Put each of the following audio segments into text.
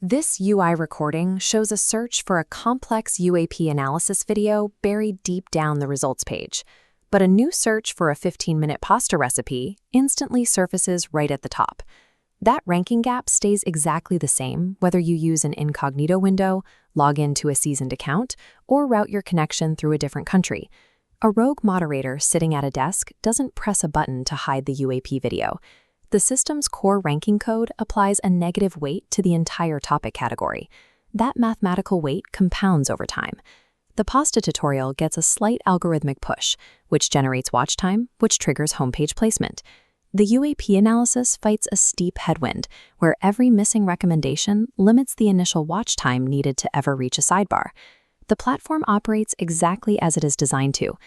This UI recording shows a search for a complex UAP analysis video buried deep down the results page, but a new search for a 15-minute pasta recipe instantly surfaces right at the top. That ranking gap stays exactly the same whether you use an incognito window, log into a seasoned account, or route your connection through a different country. A rogue moderator sitting at a desk doesn't press a button to hide the UAP video. The system's core ranking code applies a negative weight to the entire topic category. That mathematical weight compounds over time. The pasta tutorial gets a slight algorithmic push, which generates watch time, which triggers homepage placement. The UAP analysis fights a steep headwind, where every missing recommendation limits the initial watch time needed to ever reach a sidebar. The platform operates exactly as it is designed to.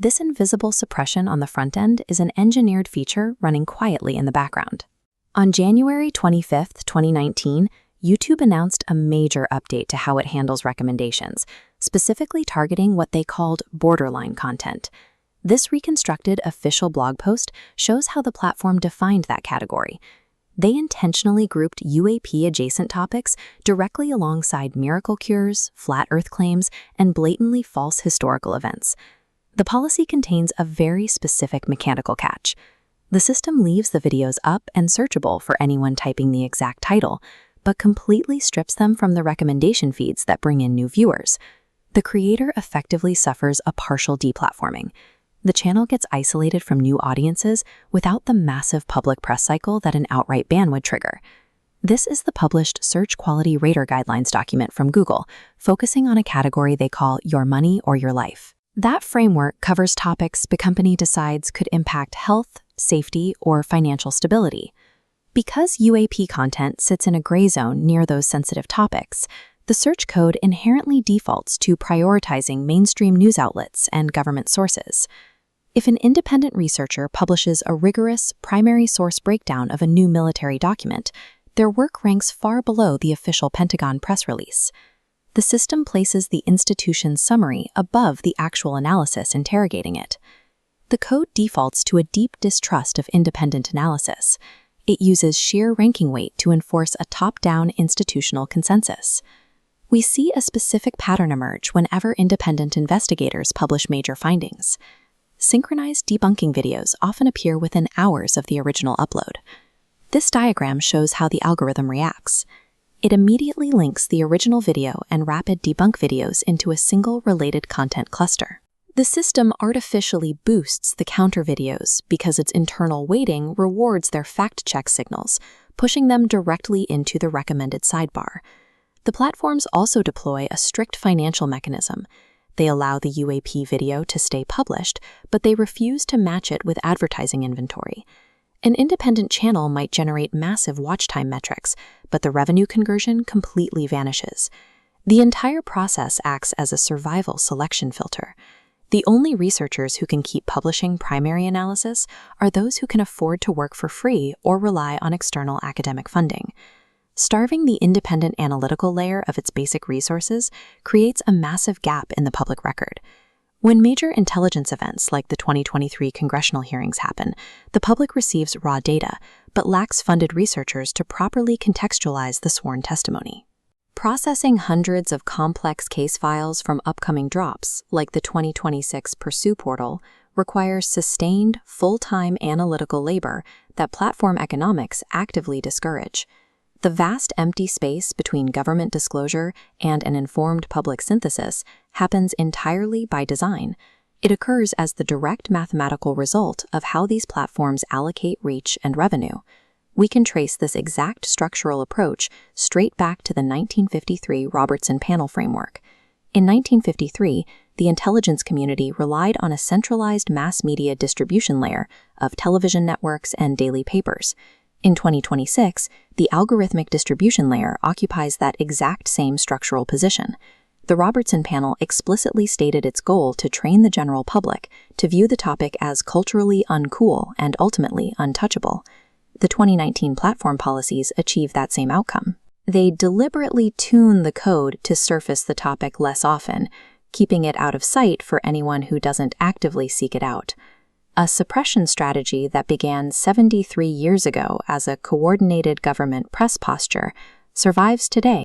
This invisible suppression on the front end is an engineered feature running quietly in the background. On January 25, 2019, YouTube announced a major update to how it handles recommendations, specifically targeting what they called borderline content. This reconstructed official blog post shows how the platform defined that category. They intentionally grouped UAP-adjacent topics directly alongside miracle cures, flat earth claims, and blatantly false historical events. The policy contains a very specific mechanical catch. The system leaves the videos up and searchable for anyone typing the exact title, but completely strips them from the recommendation feeds that bring in new viewers. The creator effectively suffers a partial deplatforming. The channel gets isolated from new audiences without the massive public press cycle that an outright ban would trigger. This is the published Search Quality Rater Guidelines document from Google, focusing on a category they call Your Money or Your Life. That framework covers topics the company decides could impact health, safety, or financial stability. Because UAP content sits in a gray zone near those sensitive topics, the search code inherently defaults to prioritizing mainstream news outlets and government sources. If an independent researcher publishes a rigorous primary source breakdown of a new military document, their work ranks far below the official Pentagon press release. The system places the institution's summary above the actual analysis interrogating it. The code defaults to a deep distrust of independent analysis. It uses sheer ranking weight to enforce a top-down institutional consensus. We see a specific pattern emerge whenever independent investigators publish major findings. Synchronized debunking videos often appear within hours of the original upload. This diagram shows how the algorithm reacts. It immediately links the original video and rapid debunk videos into a single related content cluster. The system artificially boosts the counter videos because its internal weighting rewards their fact-check signals, pushing them directly into the recommended sidebar. The platforms also deploy a strict financial mechanism. They allow the UAP video to stay published, but they refuse to match it with advertising inventory. An independent channel might generate massive watch time metrics, but the revenue conversion completely vanishes. The entire process acts as a survival selection filter. The only researchers who can keep publishing primary analysis are those who can afford to work for free or rely on external academic funding. Starving the independent analytical layer of its basic resources creates a massive gap in the public record. When major intelligence events like the 2023 congressional hearings happen, the public receives raw data, but lacks funded researchers to properly contextualize the sworn testimony. Processing hundreds of complex case files from upcoming drops, like the 2026 Pursue portal, requires sustained, full-time analytical labor that platform economics actively discourage. The vast empty space between government disclosure and an informed public synthesis happens entirely by design. It occurs as the direct mathematical result of how these platforms allocate reach and revenue. We can trace this exact structural approach straight back to the 1953 Robertson Panel framework. In 1953, the intelligence community relied on a centralized mass media distribution layer of television networks and daily papers. In 2026, the algorithmic distribution layer occupies that exact same structural position. The Robertson Panel explicitly stated its goal to train the general public to view the topic as culturally uncool and ultimately untouchable. The 2019 platform policies achieve that same outcome. They deliberately tune the code to surface the topic less often, keeping it out of sight for anyone who doesn't actively seek it out. A suppression strategy that began 73 years ago as a coordinated government press posture survives today